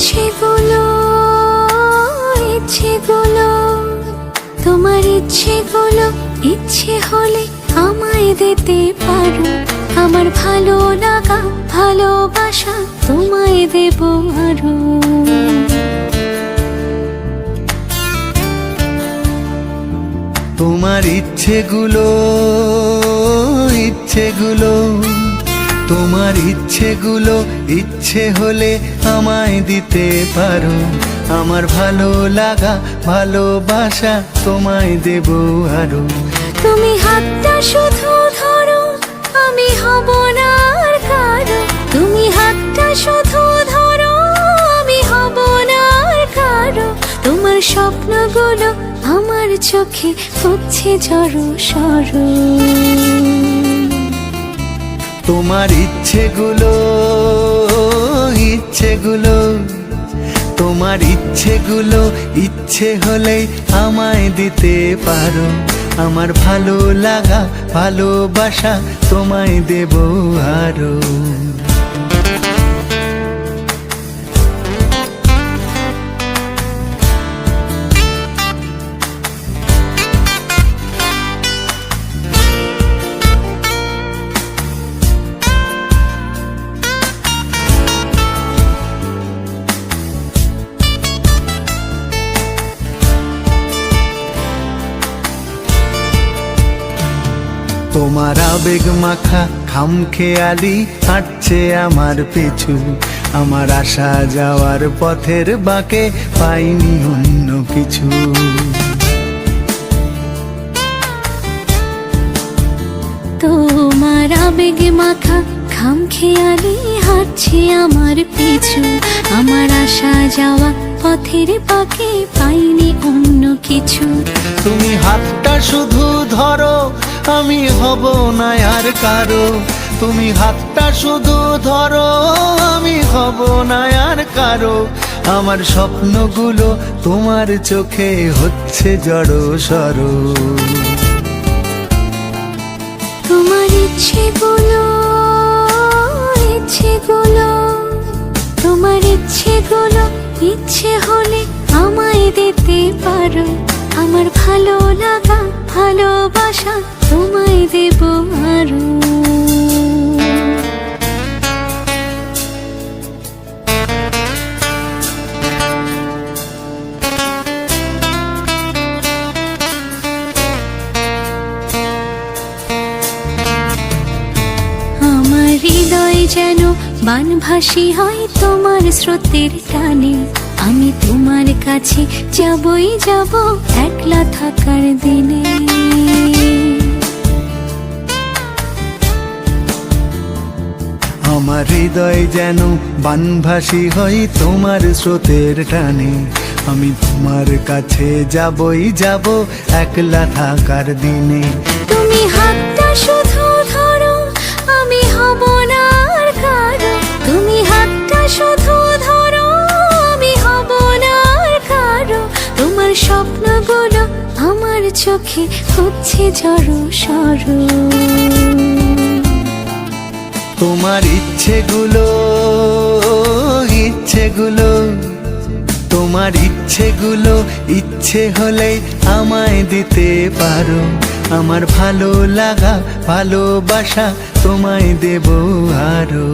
ইচ্ছেগুলো ইচ্ছেগুলো তোমার ইচ্ছেগুলো ইচ্ছে হলে আমায় দিতে পারো। আমার ভালো লাগা ভালোবাসা তোমায় দেব আরো। তোমার ইচ্ছেগুলো ইচ্ছেগুলো তোমার ইচ্ছেগুলো ইচ্ছে হলে আমায় দিতে পারো। আমার ভালো লাগা ভালোবাসা তোমায় দেব আরো। তুমি হাতটা শুধু ধরো, আমি হব না আর কারো। তুমি হাতটা শুধু ধরো, আমি হব না আর কারো। তোমার স্বপ্নগুলো আমার চোখে হচ্ছে জড়ো সরো। তোমার ইচ্ছেগুলো ইচ্ছেগুলো তোমার ইচ্ছেগুলো ইচ্ছে হলেই আমায় দিতে পারো। আমার ভালো লাগা ভালোবাসা তোমায় দেব আরো। তোমার আবেগ মাখা খামখেয়ালি হাঁটছে আমার পিছু। আমার আসা যাওয়ার পথের বাঁকে পাইনি অন্য কিছু। তোমার আবেগ মাখা খামখেয়ালি হাঁটছে আমার পিছু। আমার আসা যাওয়া পথের বাঁকে পাইনি অন্য কিছু। তুমি হাতটা শুধু ধরো, আমি হব না আর কারো। তুমি হাতটা শুধু ধরো, আমি হব না আর কারো। আমার স্বপ্নগুলো তোমার চোখে হচ্ছে জড়ো সরো। তোমার ইচ্ছেগুলো ইচ্ছেগুলো তোমার ইচ্ছেগুলো ইচ্ছে হলে আমায় দিতে পারো। আমার ভালো লাগা ভালোবাসা তোমায় দেব আরো। আমার হৃদয় যেন বানভাসী হয় তোমার স্রোতের টানে। আমি তোমার কাছে যাবই যাব একলা থাকার দিনে। আমার হৃদয় যেন বানভাসী হয় তোমার স্রোতের টানে। আমি তোমার কাছে যাবই যাব একলা থাকার দিনে। তুমি হাতটা শুধু ধরো, আমি হব না আর কারো। তুমি হাতটা শুধু ধরো, আমি হব না আর কারো। তোমার স্বপ্নগুলো আমার চোখে হচ্ছে জড়ো সরো। তোমার ইচ্ছেগুলো ইচ্ছেগুলো তোমার ইচ্ছেগুলো ইচ্ছে হলেই আমায় দিতে পারো। আমার ভালো লাগা ভালোবাসা তোমায় দেব আরো।